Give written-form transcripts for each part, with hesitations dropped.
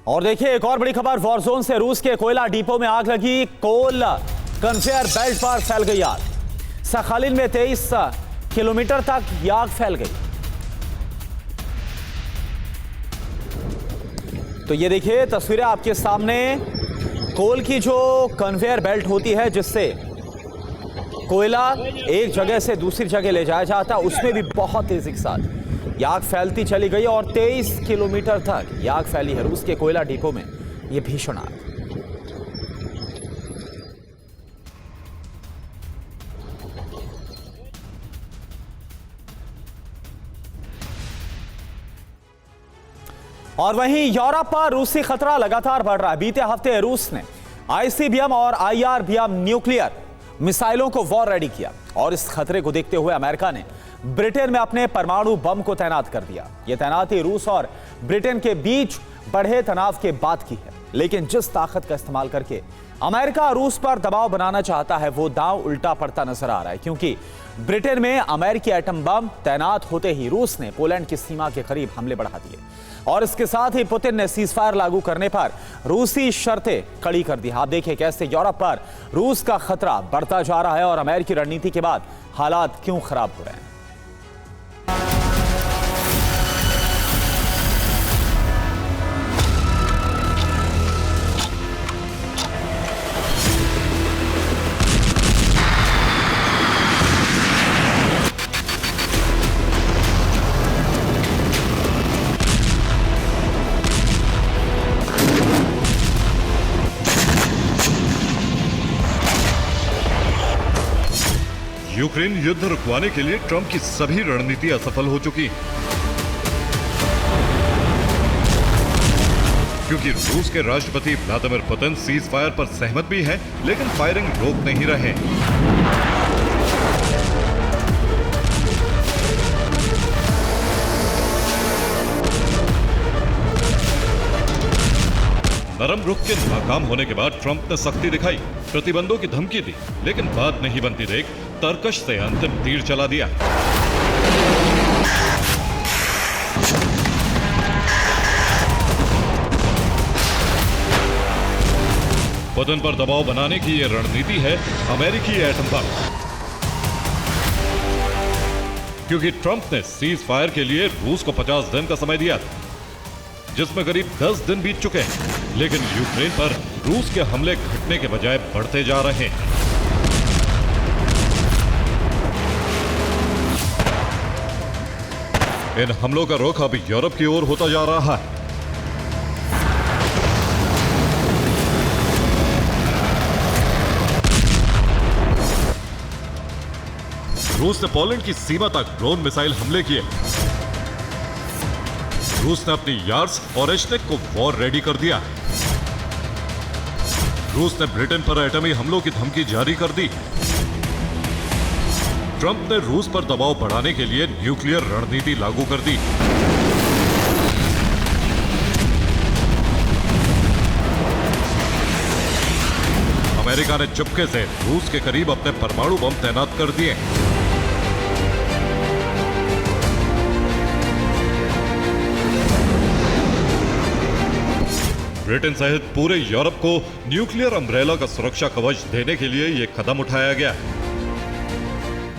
और देखिए एक और बड़ी खबर, वॉरजोन से रूस के कोयला डिपो में आग लगी। कोल कन्वेयर बेल्ट पर फैल गई आग। सखालिन में 23 किलोमीटर तक यह आग फैल गई। तो ये देखिए तस्वीरें आपके सामने। कोल की जो कन्वेयर बेल्ट होती है जिससे कोयला एक जगह से दूसरी जगह ले जाया जाता है, उसमें भी बहुत तेजी के साथ यह आग फैलती चली गई और 23 किलोमीटर तक यह आग फैली है रूस के कोयला डिपो में। यह भीषण आग। और वहीं यूरोप पर रूसी खतरा लगातार बढ़ रहा है। बीते हफ्ते रूस ने आईसीबीएम और आईआरबीएम न्यूक्लियर मिसाइलों को वॉर रेडी किया और इस खतरे को देखते हुए अमेरिका ने ब्रिटेन में अपने परमाणु बम को तैनात कर दिया। यह तैनाती रूस और ब्रिटेन के बीच बढ़े तनाव के बाद की है, लेकिन जिस ताकत का इस्तेमाल करके अमेरिका रूस पर दबाव बनाना चाहता है वो दांव उल्टा पड़ता नजर आ रहा है, क्योंकि ब्रिटेन में अमेरिकी एटम बम तैनात होते ही रूस ने पोलैंड की सीमा के करीब हमले बढ़ा दिए और इसके साथ ही पुतिन ने सीजफायर लागू करने पर रूसी शर्तें कड़ी कर दी। आप देखिए कैसे यूरोप पर रूस का खतरा बढ़ता जा रहा है और अमेरिकी रणनीति के बाद हालात क्यों खराब हो रहे हैं। यूक्रेन युद्ध रुकवाने के लिए ट्रंप की सभी रणनीति असफल हो चुकी, क्योंकि रूस के राष्ट्रपति व्लादिमीर पुतिन सीज फायर पर सहमत भी हैं, लेकिन फायरिंग रोक नहीं रहे। नरम रुख के नाकाम होने के बाद ट्रंप ने सख्ती दिखाई, प्रतिबंधों की धमकी दी, लेकिन बात नहीं बनती देख तरकश से अंतिम तीर चला दिया। पुतिन पर दबाव बनाने की यह रणनीति है अमेरिकी एटम बम, क्योंकि ट्रंप ने सीज फायर के लिए रूस को 50 दिन का समय दिया, जिसमें करीब 10 दिन बीत चुके हैं, लेकिन यूक्रेन पर रूस के हमले घटने के बजाय बढ़ते जा रहे हैं। इन हमलों का रुख अब यूरोप की ओर होता जा रहा है। रूस ने पोलैंड की सीमा तक ड्रोन मिसाइल हमले किए। रूस ने अपनी यार्स और एशनेक को वॉर रेडी कर दिया। रूस ने ब्रिटेन पर एटमी हमलों की धमकी जारी कर दी। ट्रंप ने रूस पर दबाव बढ़ाने के लिए न्यूक्लियर रणनीति लागू कर दी। अमेरिका ने चुपके से रूस के करीब अपने परमाणु बम तैनात कर दिए। ब्रिटेन सहित पूरे यूरोप को न्यूक्लियर अम्ब्रेला का सुरक्षा कवच देने के लिए यह कदम उठाया गया।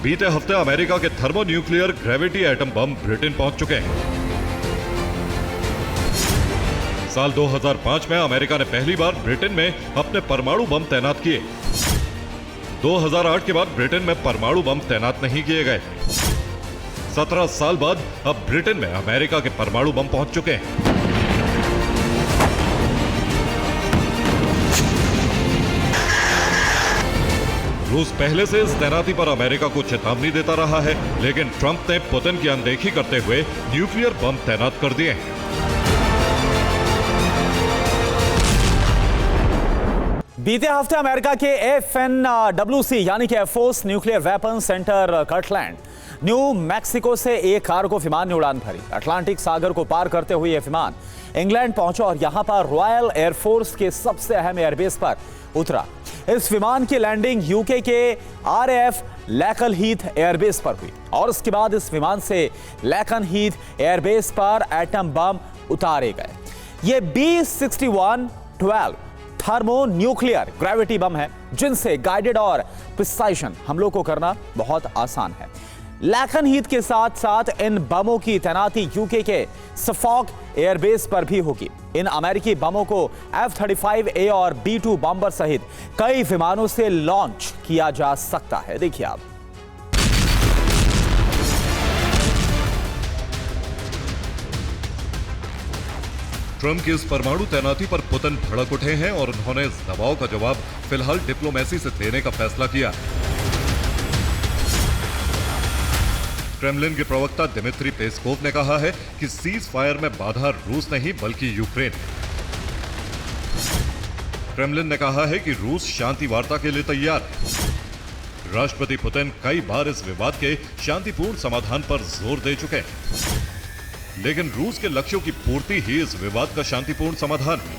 बीते हफ्ते अमेरिका के thermonuclear gravity atom bomb Britain पहुंच चुके हैं। साल 2005 में अमेरिका ने पहली बार ब्रिटेन में अपने परमाणु बम तैनात किए। 2008 के बाद ब्रिटेन में परमाणु बम तैनात नहीं किए गए। 17 साल बाद अब ब्रिटेन में अमेरिका के परमाणु बम पहुंच चुके हैं। रूस पहले से इस तैनाती पर अमेरिका को चेतावनी देता रहा है, लेकिन ट्रंप ने पुतिन की अनदेखी करते हुए न्यूक्लियर बम तैनात कर दिए। बीते हफ्ते अमेरिका के FNWC यानी कि air force nuclear weapon centre Kirtland new Mexico से एक कार्गो विमान ने उड़ान भरी। अटलांटिक सागर को पार करते हुए यह विमान इंग्लैंड पहुंचा और यहां पर रॉयल एयरफोर्स के सबसे अहम एयरबेस पर उतरा। इस विमान की लैंडिंग यूके के RAF लैकनहीथ एयरबेस पर हुई और उसके बाद इस विमान से लैकनहीथ एयरबेस पर एटम बम उतारे गए। ये B6112 थर्मो न्यूक्लियर ग्रेविटी बम है, जिनसे गाइडेड और प्रिसाइजन हमलों को करना बहुत आसान है। लैकनहीथ के साथ साथ इन बमों की तैनाती यूके के सफॉक एयरबेस पर भी होगी। इन अमेरिकी बमों को F-35A और B-2 बॉम्बर सहित कई विमानों से लॉन्च किया जा सकता है। देखिए आप। ट्रंप की इस परमाणु तैनाती पर पुतिन भड़क उठे हैं और उन्होंने इस दबाव का जवाब फिलहाल डिप्लोमेसी से देने का फैसला किया। क्रेमलिन के प्रवक्ता दिमित्री पेस्कोव ने कहा है कि सीज फायर में बाधा रूस नहीं बल्कि यूक्रेन। क्रेमलिन ने कहा है कि रूस शांति वार्ता के लिए तैयार है। राष्ट्रपति पुतिन कई बार इस विवाद के शांतिपूर्ण समाधान पर जोर दे चुके हैं, लेकिन रूस के लक्ष्यों की पूर्ति ही इस विवाद का शांतिपूर्ण समाधान है।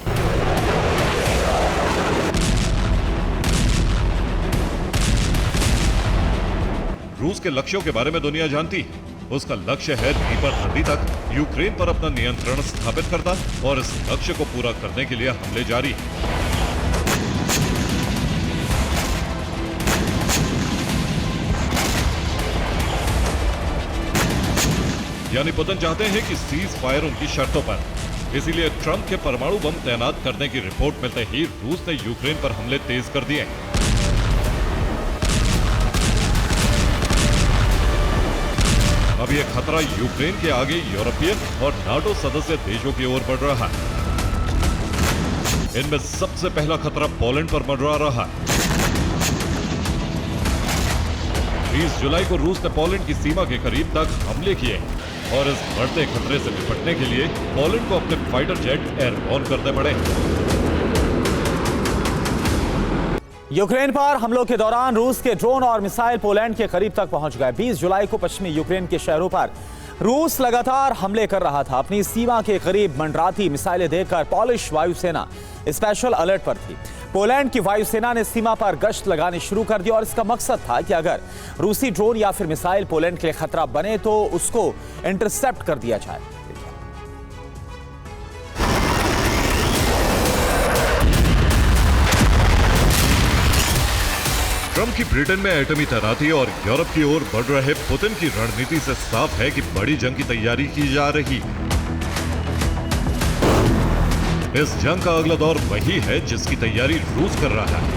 रूस के लक्ष्यों के बारे में दुनिया जानती है। उसका लक्ष्य है दीपर नदी तक यूक्रेन पर अपना नियंत्रण स्थापित करना और इस लक्ष्य को पूरा करने के लिए हमले जारी हैं। यानी पुतिन चाहते हैं कि सीज फायर उनकी शर्तों पर। इसीलिए ट्रंप के परमाणु बम तैनात करने की रिपोर्ट मिलते ही रूस ने यूक्रेन पर हमले तेज कर दिए। अब यह खतरा यूक्रेन के आगे यूरोपियन और नाटो सदस्य देशों की ओर बढ़ रहा है। इनमें सबसे पहला खतरा पोलैंड पर मंडरा रहा है। 20 जुलाई को रूस ने पोलैंड की सीमा के करीब तक हमले किए और इस बढ़ते खतरे से निपटने के लिए पोलैंड को अपने फाइटर जेट एयरबॉर्न करने पड़े। यूक्रेन पर हमलों के दौरान रूस के ड्रोन और मिसाइल पोलैंड के करीब तक पहुंच गए। 20 जुलाई को पश्चिमी यूक्रेन के शहरों पर रूस लगातार हमले कर रहा था। अपनी सीमा के करीब मंडराती मिसाइलें देखकर पोलिश वायुसेना स्पेशल अलर्ट पर थी। पोलैंड की वायुसेना ने सीमा पर गश्त लगानी शुरू कर दी और इसका मकसद था कि अगर रूसी ड्रोन या फिर मिसाइल पोलैंड के लिए खतरा बने तो उसको इंटरसेप्ट कर दिया जाए। ट्रंप की ब्रिटेन में एटमी तैनाती और यूरोप की ओर बढ़ रहे पुतिन की रणनीति से साफ है कि बड़ी जंग की तैयारी की जा रही। इस जंग का अगला दौर वही है जिसकी तैयारी रूस कर रहा है।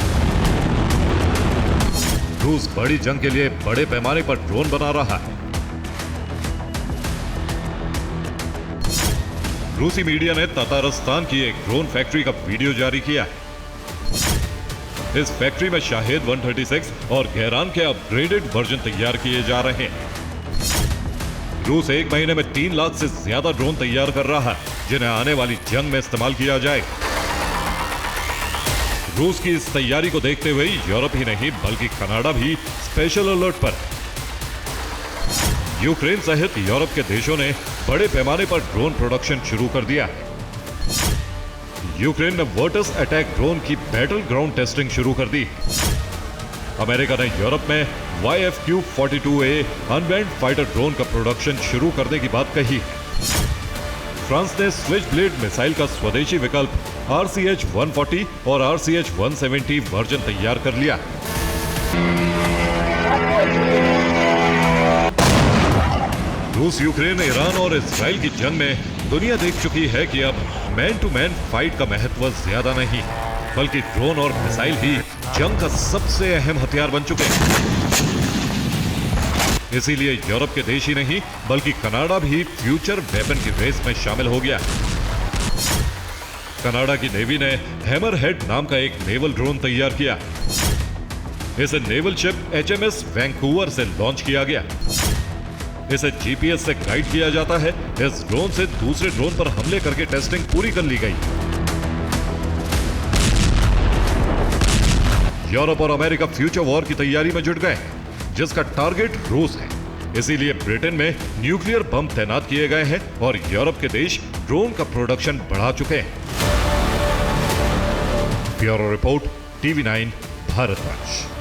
रूस बड़ी जंग के लिए बड़े पैमाने पर ड्रोन बना रहा है। रूसी मीडिया ने ततारस्तान की एक ड्रोन फैक्ट्री का वीडियो जारी किया है। इस फैक्ट्री में शाहेद 136 और गैरान के अपग्रेडेड वर्जन तैयार किए जा रहे हैं। रूस एक महीने में 3 लाख से ज्यादा ड्रोन तैयार कर रहा है, जिन्हें आने वाली जंग में इस्तेमाल किया जाए। रूस की इस तैयारी को देखते हुए यूरोप ही नहीं बल्कि कनाडा भी स्पेशल अलर्ट पर। यूक्रेन सहित यूरोप के देशों ने बड़े पैमाने पर ड्रोन प्रोडक्शन शुरू कर दिया है। यूक्रेन ने वर्टस अटैक ड्रोन की बैटल ग्राउंड टेस्टिंग शुरू कर दी। अमेरिका ने यूरोप में YFQ-42A अनमैन्ड फाइटर ड्रोन का प्रोडक्शन शुरू करने की बात कही। फ्रांस ने स्विच ब्लेड मिसाइल का स्वदेशी विकल्प RCH-140 और RCH-170 वर्जन तैयार कर लिया। रूस, यूक्रेन, ईरान और इजराइल की जंग में दुनिया देख चुकी है कि अब मैन टू मैन फाइट का महत्व ज्यादा नहीं, बल्कि ड्रोन और मिसाइल ही जंग का सबसे अहम हथियार बन चुके हैं। इसीलिए यूरोप के देश ही नहीं बल्कि कनाडा भी फ्यूचर वेपन की रेस में शामिल हो गया। कनाडा की नेवी ने हैमरहेड नाम का एक नेवल ड्रोन तैयार किया। इसे नेवल शिप HMS वैंकूवर से लॉन्च किया गया। इसे GPS से गाइड किया जाता है। इस ड्रोन से दूसरे ड्रोन पर हमले करके टेस्टिंग पूरी कर ली गई। यूरोप और अमेरिका फ्यूचर वॉर की तैयारी में जुट गए, जिसका टारगेट रूस है। इसीलिए ब्रिटेन में न्यूक्लियर बम तैनात किए गए हैं और यूरोप के देश ड्रोन का प्रोडक्शन बढ़ा चुके हैं। Bureau report, TV9 Bharatvarsh.